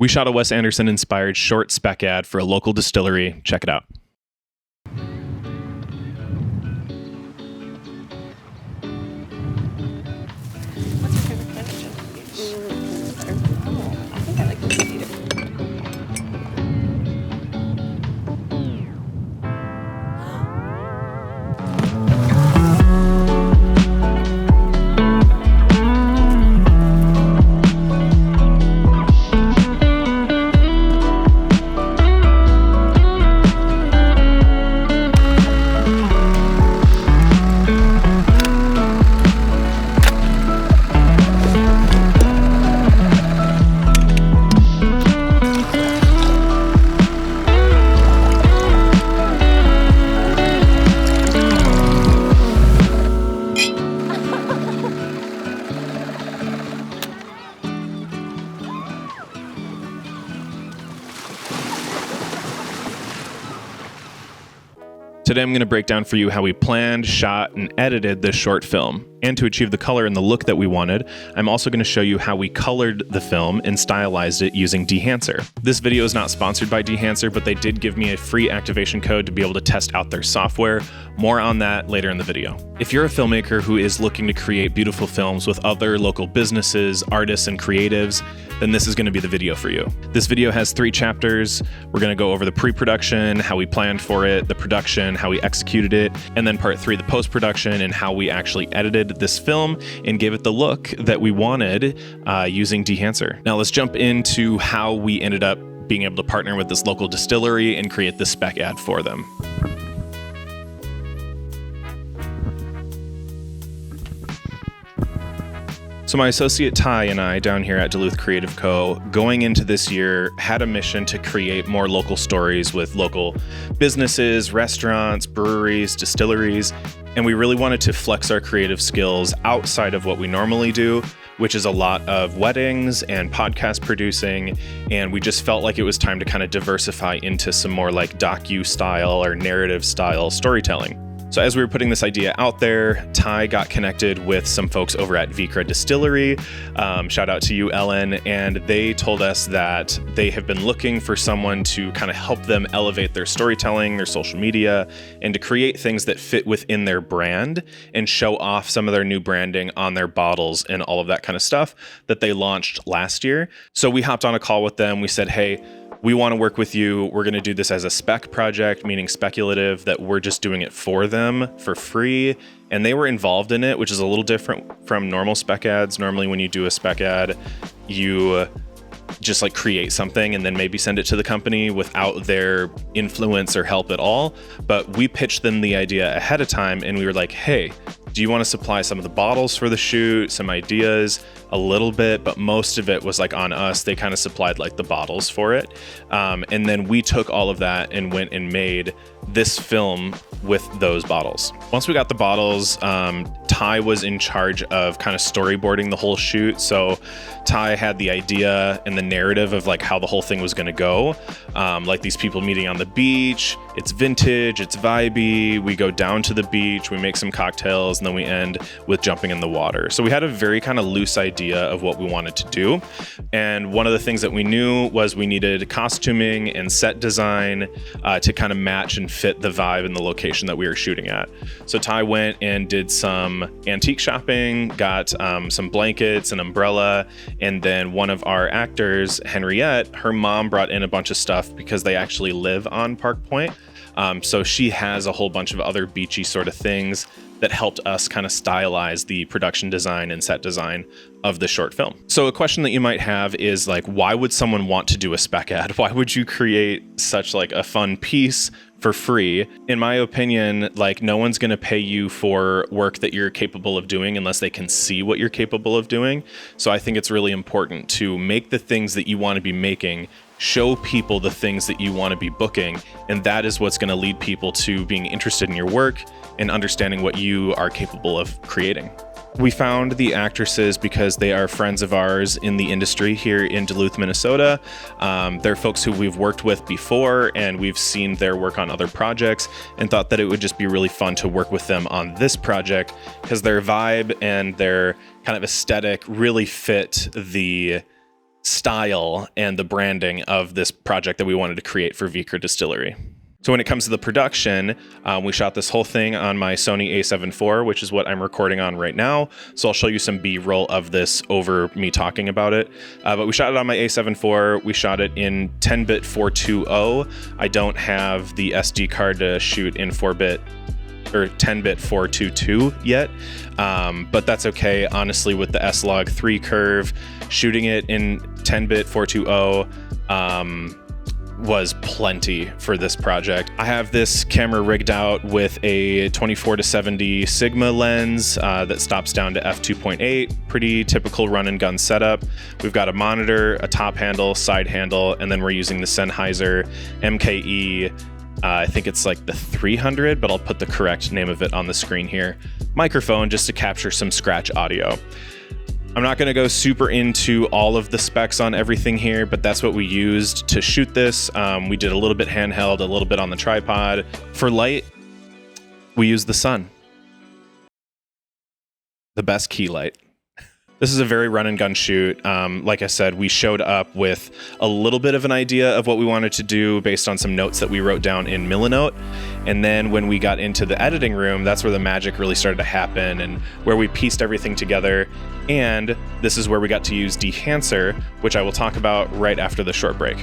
We shot a Wes Anderson-inspired short spec ad for a local distillery. Check it out. What's your favorite kind of gin? I think I like the cedar. Today I'm going to break down for you how we planned, shot, and edited this short film. And to achieve the color and the look that we wanted, I'm also going to show you how we colored the film and stylized it using Dehancer. This video is not sponsored by Dehancer, but they did give me a free activation code to be able to test out their software. More on that later in the video. If you're a filmmaker who is looking to create beautiful films with other local businesses, artists, and creatives, then this is going to be the video for you. This video has 3 chapters. We're going to go over the pre-production, how we planned for it, the production, how we executed it, and then part 3, the post-production and how we actually edited this film and gave it the look that we wanted using Dehancer. Now let's jump into how we ended up being able to partner with this local distillery and create this spec ad for them. So my associate Ty and I down here at Duluth Creative Co. going into this year had a mission to create more local stories with local businesses, restaurants, breweries, distilleries, and we really wanted to flex our creative skills outside of what we normally do, which is a lot of weddings and podcast producing, and we just felt like it was time to kind of diversify into some more like docu-style or narrative-style storytelling. So as we were putting this idea out there, Ty got connected with some folks over at Vikra Distillery. Shout out to you, Ellen. And they told us that they have been looking for someone to kind of help them elevate their storytelling, their social media, and to create things that fit within their brand and show off some of their new branding on their bottles and all of that kind of stuff that they launched last year. So we hopped on a call with them. We said, hey, we want to work with you. We're going to do this as a spec project, meaning speculative, that we're just doing it for them for free. And they were involved in it, which is a little different from normal spec ads. Normally when you do a spec ad, you just like create something and then maybe send it to the company without their influence or help at all. But we pitched them the idea ahead of time and we were like, hey, do you want to supply some of the bottles for the shoot, some ideas, a little bit, but most of it was like on us. They kind of supplied like the bottles for it. And then we took all of that and went and made this film with those bottles. Once we got the bottles, Ty was in charge of kind of storyboarding the whole shoot. So Ty had the idea and the narrative of like how the whole thing was going to go. Like these people meeting on the beach, it's vintage, it's vibey. We go down to the beach, we make some cocktails, and then we end with jumping in the water. So we had a very kind of loose idea of what we wanted to do. And one of the things that we knew was we needed costuming and set design to kind of match and fit the vibe and the location that we were shooting at. So Ty went and did some antique shopping, got some blankets, an umbrella, and then one of our actors, Henriette, her mom brought in a bunch of stuff because they actually live on Park Point. So she has a whole bunch of other beachy sort of things that helped us kind of stylize the production design and set design of the short film. So a question that you might have is like, why would someone want to do a spec ad? Why would you create such like a fun piece for free? In my opinion, like no one's going to pay you for work that you're capable of doing unless they can see what you're capable of doing. So I think it's really important to make the things that you want to be making, show people the things that you want to be booking, and that is what's going to lead people to being interested in your work and understanding what you are capable of creating. We found the actresses because they are friends of ours in the industry here in Duluth, Minnesota. They're folks who we've worked with before and we've seen their work on other projects and thought that it would just be really fun to work with them on this project because their vibe and their kind of aesthetic really fit the style and the branding of this project that we wanted to create for Vikra Distillery. So when it comes to the production, we shot this whole thing on my Sony a7 IV, which is what I'm recording on right now. So I'll show you some B-roll of this over me talking about it. But we shot it on my a7 IV. We shot it in 10-bit 420. I don't have the SD card to shoot in 4-bit or 10-bit 422 yet, but that's okay. Honestly, with the S-Log 3 curve, shooting it in 10-bit 420 was plenty for this project. I have this camera rigged out with a 24-70 Sigma lens that stops down to f2.8, pretty typical run and gun setup. We've got a monitor, a top handle, side handle, and then we're using the Sennheiser MKE. I think it's like the 300, but I'll put the correct name of it on the screen here. Microphone just to capture some scratch audio. I'm not going to go super into all of the specs on everything here, but that's what we used to shoot this. We did a little bit handheld, a little bit on the tripod. For light, we used the sun. The best key light. This is a very run and gun shoot. Like I said, we showed up with a little bit of an idea of what we wanted to do based on some notes that we wrote down in Millinote. And then when we got into the editing room, that's where the magic really started to happen and where we pieced everything together. And this is where we got to use Dehancer, which I will talk about right after the short break.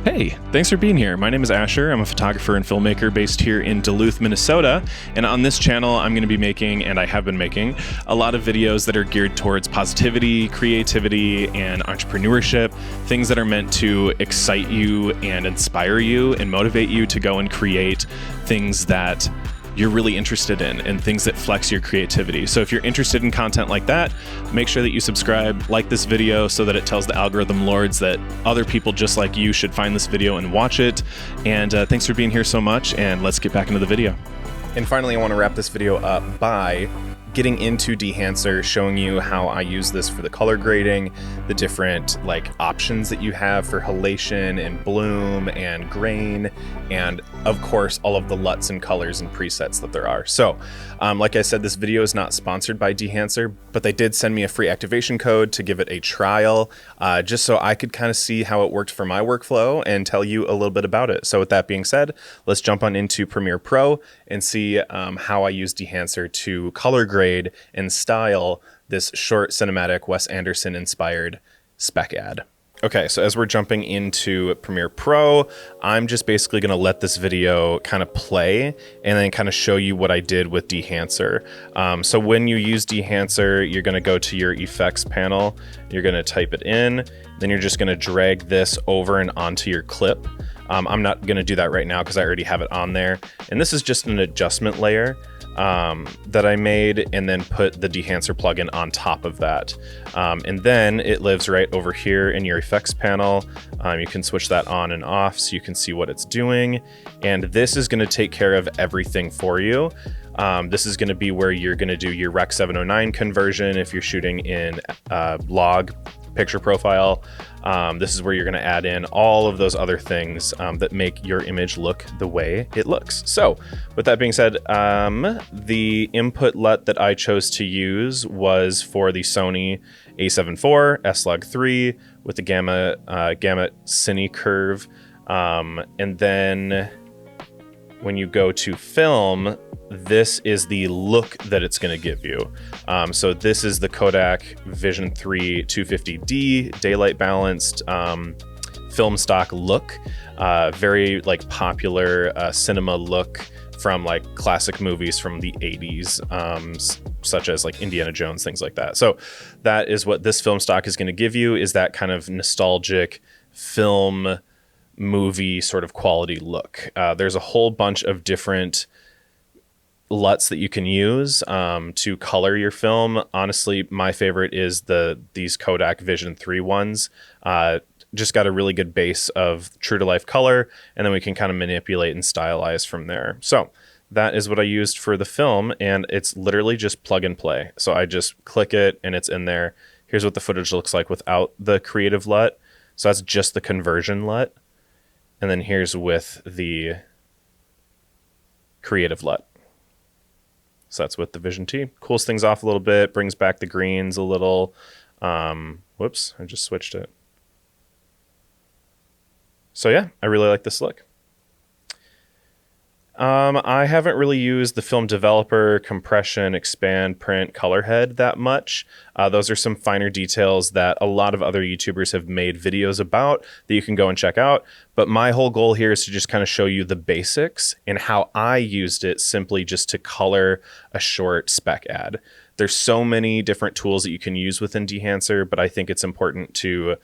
Hey, thanks for being here. My name is Asher. I'm a photographer and filmmaker based here in Duluth, Minnesota. And on this channel, I'm going to be making, and I have been making, a lot of videos that are geared towards positivity, creativity, and entrepreneurship, things that are meant to excite you and inspire you and motivate you to go and create things that you're really interested in and things that flex your creativity. So if you're interested in content like that, make sure that you subscribe, like this video so that it tells the algorithm lords that other people just like you should find this video and watch it. And thanks for being here so much, and let's get back into the video. And finally, I want to wrap this video up by getting into Dehancer, showing you how I use this for the color grading, the different options that you have for halation and bloom and grain, and of course all of the LUTs and colors and presets that there are. So like I said, this video is not sponsored by Dehancer, but they did send me a free activation code to give it a trial, just so I could kind of see how it worked for my workflow and tell you a little bit about it. So with that being said, let's jump on into Premiere Pro and see how I use Dehancer to color grade and style this short cinematic Wes Anderson-inspired spec ad. Okay, so as we're jumping into Premiere Pro, I'm just basically going to let this video kind of play and then kind of show you what I did with Dehancer. So when you use Dehancer, you're going to go to your effects panel, you're going to type it in, then you're just going to drag this over and onto your clip. I'm not going to do that right now because I already have it on there. And this is just an adjustment layer that I made, and then put the Dehancer plugin on top of that. And then it lives right over here in your effects panel. You can switch that on and off so you can see what it's doing. And this is going to take care of everything for you. This is going to be where you're going to do your Rec 709 conversion if you're shooting in log picture profile. This is where you're going to add in all of those other things that make your image look the way it looks. So with that being said, the input LUT that I chose to use was for the Sony a7 IV S-Log 3 with the gamma cine curve. And then when you go to film, this is the look that it's going to give you. So this is the Kodak Vision 3 250D daylight balanced film stock look. Very popular cinema look from classic movies from the 80s, such as Indiana Jones, things like that. So that is what this film stock is going to give you, is that kind of nostalgic film movie sort of quality look. There's a whole bunch of different LUTs that you can use to color your film. Honestly, my favorite is these Kodak Vision 3 ones. Just got a really good base of true to life color, and then we can kind of manipulate and stylize from there. So that is what I used for the film, and it's literally just plug and play. So I just click it and it's in there. Here's what the footage looks like without the creative LUT. So that's just the conversion LUT. And then here's with the creative LUT. So that's with the Vision T. Cools things off a little bit, brings back the greens a little. Whoops, I just switched it. So yeah, I really like this look. I haven't really used the film developer, compression, expand, print, color head that much. Those are some finer details that a lot of other YouTubers have made videos about that you can go and check out. But my whole goal here is to just kind of show you the basics and how I used it simply just to color a short spec ad. There's so many different tools that you can use within Dehancer, but I think it's important to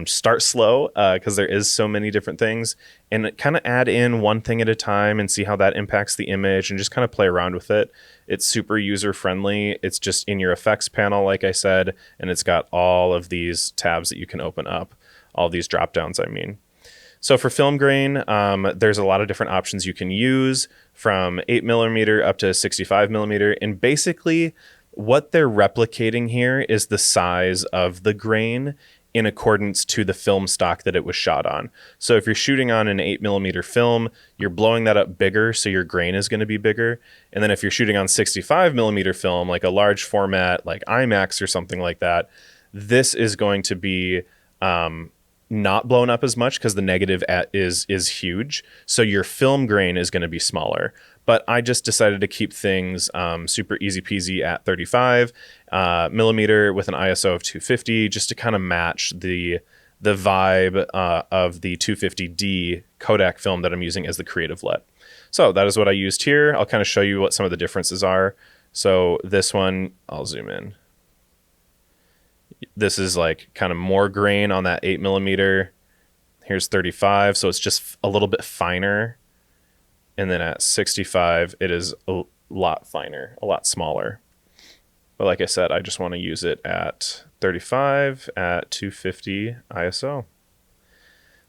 start slow because there is so many different things, and kind of add in one thing at a time and see how that impacts the image and just kind of play around with it. It's super user friendly. It's just in your effects panel, like I said, and it's got all of these tabs that you can open up, all these drop downs, I mean. So for film grain, there's a lot of different options you can use, from 8mm up to 65mm, and basically what they're replicating here is the size of the grain in accordance to the film stock that it was shot on. So if you're shooting on an 8mm film, you're blowing that up bigger, so your grain is going to be bigger. And then if you're shooting on 65mm film, like a large format, like IMAX or something like that, this is going to be not blown up as much because the negative is huge. So your film grain is going to be smaller. But I just decided to keep things super easy peasy at 35 millimeter with an ISO of 250, just to kind of match the vibe of the 250D Kodak film that I'm using as the creative LUT. So that is what I used here. I'll kind of show you what some of the differences are. So this one, I'll zoom in. This is like kind of more grain on that 8mm. Here's 35, so it's just a little bit finer. And then at 65, it is a lot finer, a lot smaller. But like I said, I just want to use it at 35 at 250 ISO.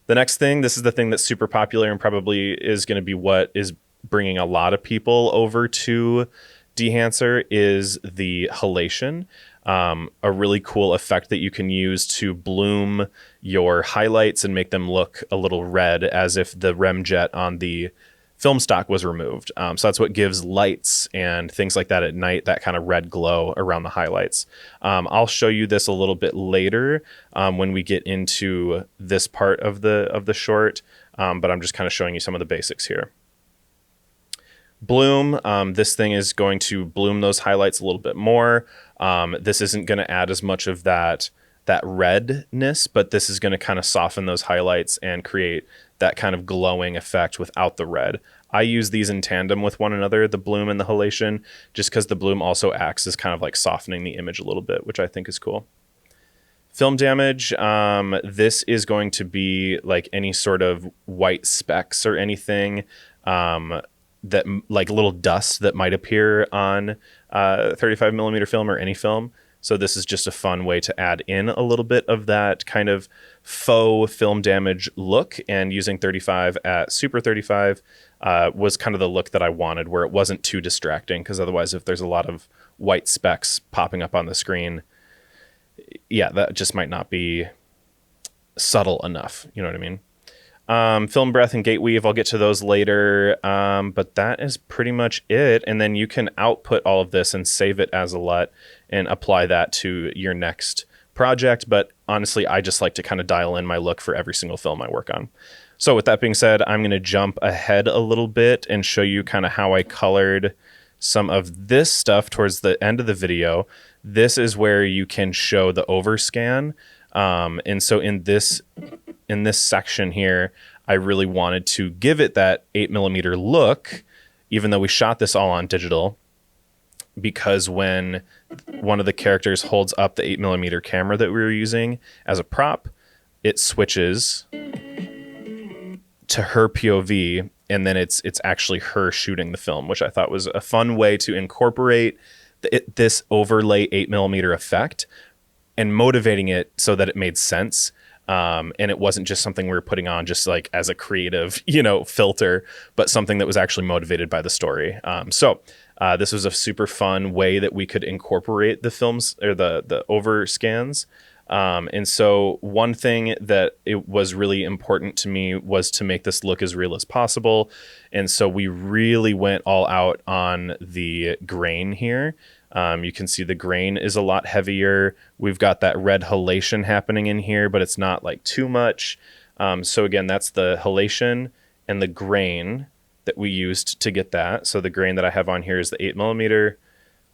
The next thing, this is the thing that's super popular and probably is going to be what is bringing a lot of people over to Dehancer, is the halation. A really cool effect that you can use to bloom your highlights and make them look a little red, as if the remjet on the film stock was removed. So that's what gives lights and things like that at night that kind of red glow around the highlights. I'll show you this a little bit later when we get into this part of the short, but I'm just kind of showing you some of the basics here. Bloom, this thing is going to bloom those highlights a little bit more. This isn't going to add as much of that redness, but this is going to kind of soften those highlights and create that kind of glowing effect without the red. I use these in tandem with one another, the bloom and the halation, just because the bloom also acts as kind of like softening the image a little bit, which I think is cool. Film damage, this is going to be like any sort of white specks or anything that like little dust that might appear on 35mm film or any film. So this is just a fun way to add in a little bit of that kind of faux film damage look, and using 35 at super 35 was kind of the look that I wanted, where it wasn't too distracting, because otherwise if there's a lot of white specks popping up on the screen, yeah, that just might not be subtle enough. You know what I mean? Film breath and gate weave, I'll get to those later, but that is pretty much it. And then you can output all of this and save it as a LUT and apply that to your next project. But honestly, I just like to kind of dial in my look for every single film I work on. So with that being said, I'm going to jump ahead a little bit and show you kind of how I colored some of this stuff towards the end of the video. This is where you can show the overscan. And so in this section here, I really wanted to give it that 8mm look, even though we shot this all on digital, because when one of the characters holds up the 8mm camera that we were using as a prop, it switches to her POV, and then it's actually her shooting the film, which I thought was a fun way to incorporate this overlay 8mm effect and motivating it so that it made sense. And it wasn't just something we were putting on just like as a creative, filter, but something that was actually motivated by the story. So this was a super fun way that we could incorporate the films or the overscans. And so one thing that it was really important to me was to make this look as real as possible. And so we really went all out on the grain here. You can see the grain is a lot heavier. We've got that red halation happening in here, but it's not like too much. So again, that's the halation and the grain that we used to get that. So the grain that I have on here is the 8mm.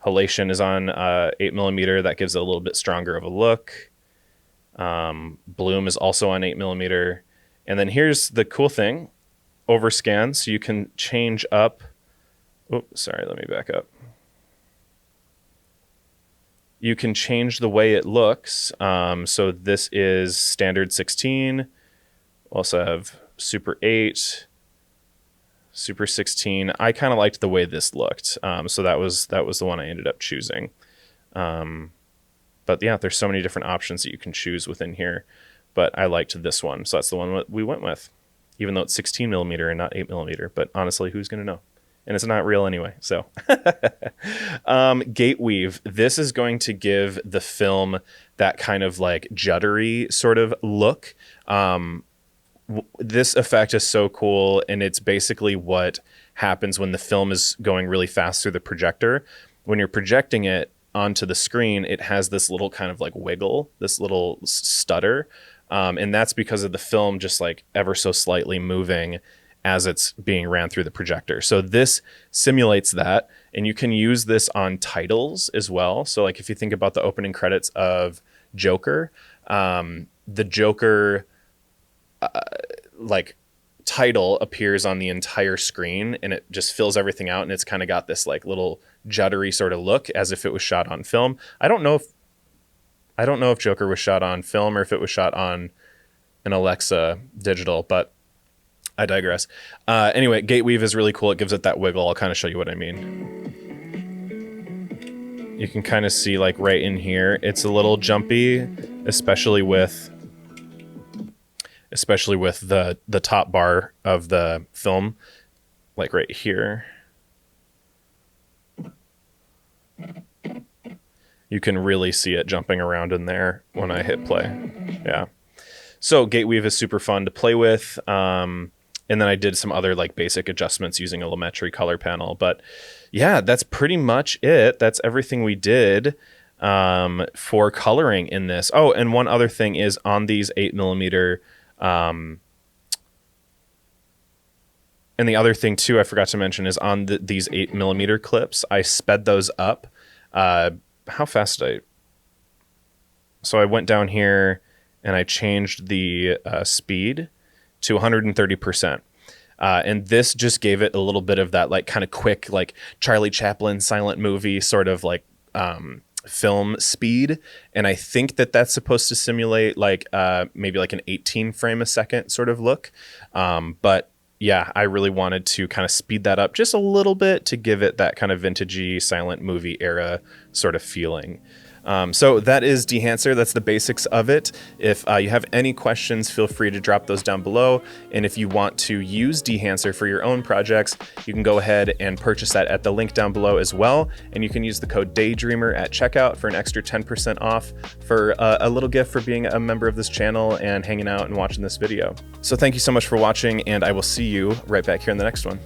Halation is on 8mm. That gives it a little bit stronger of a look. Bloom is also on 8mm. And then here's the cool thing, overscan. So you can change up. Oh, sorry, let me back up. You can change the way it looks. So this is standard 16. We also have Super 8, Super 16. I kind of liked the way this looked. So that was the one I ended up choosing. But yeah, there's so many different options that you can choose within here. But I liked this one. So that's the one we went with, even though it's 16mm and not 8mm. But honestly, who's going to know? And it's not real anyway. So gate weave. This is going to give the film that kind of like juddery sort of look. This effect is so cool. And it's basically what happens when the film is going really fast through the projector. When you're projecting it onto the screen, it has this little kind of like wiggle, this little stutter. And that's because of the film just like ever so slightly moving as it's being ran through the projector. So this simulates that, and you can use this on titles as well. So like if you think about the opening credits of Joker, the Joker like title appears on the entire screen, and it just fills everything out, and it's kind of got this like little juddery sort of look as if it was shot on film. I don't know if Joker was shot on film or if it was shot on an Alexa digital, but I digress. Anyway, gate weave is really cool. It gives it that wiggle. I'll kind of show you what I mean. You can kind of see like right in here, it's a little jumpy, especially with the top bar of the film, like right here. You can really see it jumping around in there when I hit play. Yeah. So gate weave is super fun to play with. And then I did some other like basic adjustments using a Lumetri color panel. But yeah, that's pretty much it. That's everything we did for coloring in this. Oh, and one other thing is on these 8mm. And the other thing too, I forgot to mention, is on these 8mm clips, I sped those up. How fast did I? So I went down here and I changed the speed to 130%. And this just gave it a little bit of that like kind of quick, like Charlie Chaplin silent movie sort of like film speed. And I think that that's supposed to simulate like maybe like an 18 frame a second sort of look. But yeah, I really wanted to kind of speed that up just a little bit to give it that kind of vintagey silent movie era sort of feeling. So that is Dehancer. That's the basics of it. If you have any questions, feel free to drop those down below. And if you want to use Dehancer for your own projects, you can go ahead and purchase that at the link down below as well. And you can use the code Daydreamer at checkout for an extra 10% off for a little gift for being a member of this channel and hanging out and watching this video. So thank you so much for watching, and I will see you right back here in the next one.